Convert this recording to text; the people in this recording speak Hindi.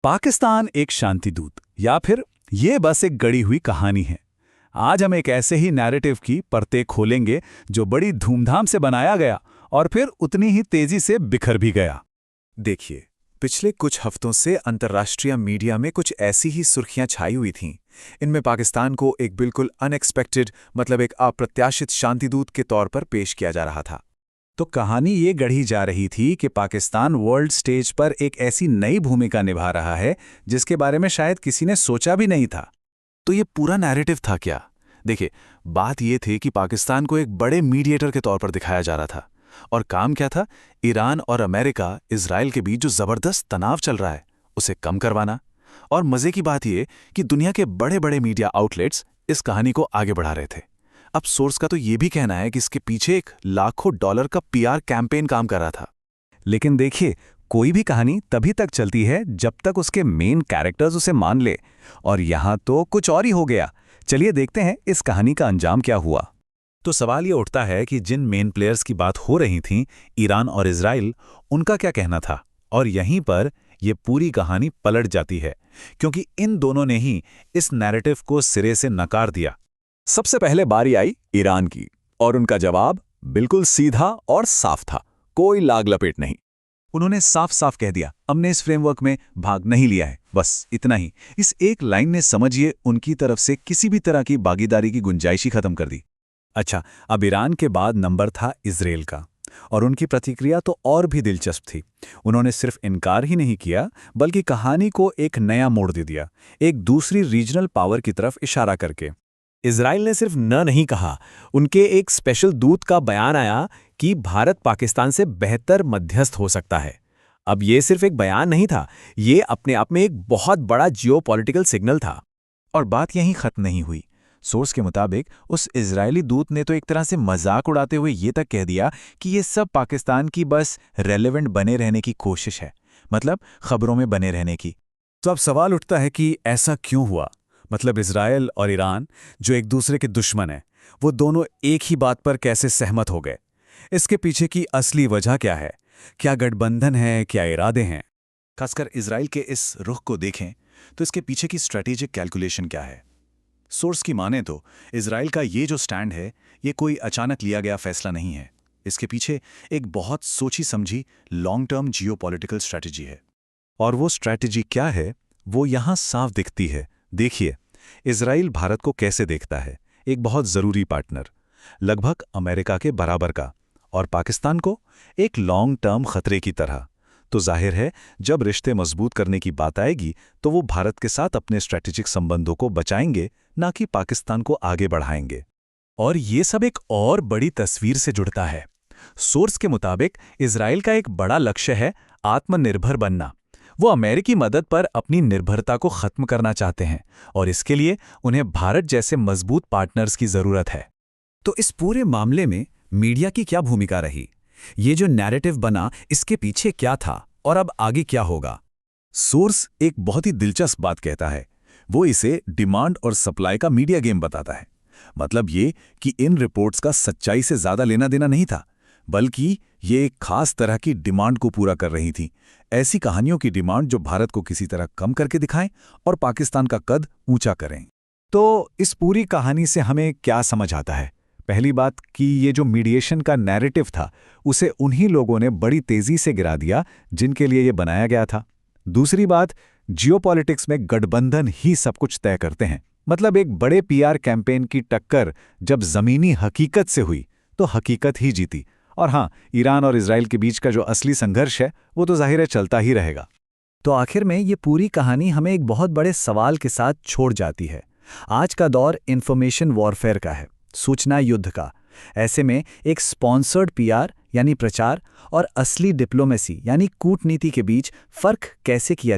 पाकिस्तान एक शांतिदूत या फिर ये बस एक गढ़ी हुई कहानी है। आज हम एक ऐसे ही नैरेटिव की परतें खोलेंगे जो बड़ी धूमधाम से बनाया गया और फिर उतनी ही तेजी से बिखर भी गया। देखिए, पिछले कुछ हफ्तों से अंतर्राष्ट्रीय मीडिया में कुछ ऐसी ही सुर्खियां छाई हुई थीं। इनमें पाकिस्तान को एक बिल्कुल अनएक्सपेक्टेड मतलब एक अप्रत्याशित शांतिदूत के तौर पर पेश किया जा रहा था। तो कहानी ये गढ़ी जा रही थी कि पाकिस्तान वर्ल्ड स्टेज पर एक ऐसी नई भूमिका निभा रहा है जिसके बारे में शायद किसी ने सोचा भी नहीं था। तो ये पूरा नैरेटिव था क्या? देखिए, बात ये थी कि पाकिस्तान को एक बड़े मीडिएटर के तौर पर दिखाया जा रहा था। और काम क्या था? ईरान और अमेरिका, इजराइल के बीच जो जबरदस्त तनाव चल रहा है उसे कम करवाना। और मजे की बात यह कि दुनिया के बड़े बड़े मीडिया आउटलेट्स इस कहानी को आगे बढ़ा रहे थे। अब सोर्स का तो यह भी कहना है कि इसके पीछे एक लाखों डॉलर का पीआर कैंपेन काम कर रहा था। लेकिन देखिए, कोई भी कहानी तभी तक चलती है जब तक उसके मेन कैरेक्टर्स उसे मान ले, और यहां तो कुछ और ही हो गया। चलिए देखते हैं इस कहानी का अंजाम क्या हुआ। तो सवाल ये उठता है कि जिन मेन प्लेयर्स की बात हो रही थी, ईरान और इजराइल, उनका क्या कहना था? और यहीं पर यह पूरी कहानी पलट जाती है, क्योंकि इन दोनों ने ही इस नैरेटिव को सिरे से नकार दिया। सबसे पहले बारी आई ईरान की, और उनका जवाब बिल्कुल सीधा और साफ था, कोई लाग लपेट नहीं। उन्होंने साफ साफ कह दिया, हमने इस फ्रेमवर्क में भाग नहीं लिया है, बस इतना ही। इस एक लाइन ने समझिए उनकी तरफ से किसी भी तरह की भागीदारी की गुंजाइश ही खत्म कर दी। अच्छा, अब ईरान के बाद नंबर था इजराइल का, और उनकी प्रतिक्रिया तो और भी दिलचस्प थी। उन्होंने सिर्फ इनकार ही नहीं किया, बल्कि कहानी को एक नया मोड़ दे दिया, एक दूसरी रीजनल पावर की तरफ इशारा करके। इजराइल ने सिर्फ न नहीं कहा, उनके एक स्पेशल दूत का बयान आया कि भारत पाकिस्तान से बेहतर मध्यस्थ हो सकता है। अब ये सिर्फ एक बयान नहीं था, ये अपने आप में एक बहुत बड़ा जियोपॉलिटिकल सिग्नल था। और बात यहीं खत्म नहीं हुई। सोर्स के मुताबिक उस इजरायली दूत ने तो एक तरह से मजाक उड़ाते हुए ये तक कह दिया कि ये सब पाकिस्तान की बस रेलेवेंट बने रहने की कोशिश है, मतलब खबरों में बने रहने की। तो अब सवाल उठता है कि ऐसा क्यों हुआ? मतलब इजराइल और ईरान, जो एक दूसरे के दुश्मन हैं, वो दोनों एक ही बात पर कैसे सहमत हो गए? इसके पीछे की असली वजह क्या है? क्या गठबंधन है, क्या इरादे हैं? खासकर इजराइल के इस रुख को देखें तो इसके पीछे की स्ट्रेटेजिक कैलकुलेशन क्या है? सोर्स की माने तो इजराइल का ये जो स्टैंड है, ये कोई अचानक लिया गया फैसला नहीं है। इसके पीछे एक बहुत सोची समझी लॉन्ग टर्म जियोपॉलिटिकल स्ट्रैटेजी है। और वो स्ट्रैटेजी क्या है, वो यहां साफ दिखती है। देखिए, इजराइल भारत को कैसे देखता है, एक बहुत जरूरी पार्टनर, लगभग अमेरिका के बराबर का, और पाकिस्तान को एक लॉन्ग टर्म खतरे की तरह। तो जाहिर है, जब रिश्ते मजबूत करने की बात आएगी तो वो भारत के साथ अपने स्ट्रैटेजिक संबंधों को बचाएंगे, ना कि पाकिस्तान को आगे बढ़ाएंगे। और ये सब एक और बड़ी तस्वीर से जुड़ता है। सोर्स के मुताबिक इजराइल का एक बड़ा लक्ष्य है आत्मनिर्भर बनना। वो अमेरिकी मदद पर अपनी निर्भरता को खत्म करना चाहते हैं, और इसके लिए उन्हें भारत जैसे मजबूत पार्टनर्स की जरूरत है। तो इस पूरे मामले में मीडिया की क्या भूमिका रही? ये जो नैरेटिव बना, इसके पीछे क्या था और अब आगे क्या होगा? सोर्स एक बहुत ही दिलचस्प बात कहता है। वो इसे डिमांड और सप्लाई का मीडिया गेम बताता है। मतलब ये कि इन रिपोर्ट्स का सच्चाई से ज्यादा लेना देना नहीं था, बल्कि ये एक खास तरह की डिमांड को पूरा कर रही थी। ऐसी कहानियों की डिमांड जो भारत को किसी तरह कम करके दिखाएं और पाकिस्तान का कद ऊंचा करें। तो इस पूरी कहानी से हमें क्या समझ आता है? पहली बात कि ये जो मीडिएशन का नैरेटिव था, उसे उन्हीं लोगों ने बड़ी तेजी से गिरा दिया जिनके लिए ये बनाया गया था। दूसरी बात, जियोपॉलिटिक्स में गठबंधन ही सब कुछ तय करते हैं। मतलब एक बड़े पीआर कैंपेन की टक्कर जब जमीनी हकीकत से हुई तो हकीकत ही जीती। और हां, ईरान और इजराइल के बीच का जो असली संघर्ष है, वो तो जाहिर है चलता ही रहेगा। तो आखिर में ये पूरी कहानी हमें एक बहुत बड़े सवाल के साथ छोड़ जाती है। आज का दौर इंफॉर्मेशन वॉरफेयर का है, सूचना युद्ध का। ऐसे में एक स्पॉन्सर्ड पीआर यानी प्रचार और असली डिप्लोमेसी यानी कूटनीति के बीच फर्क कैसे किया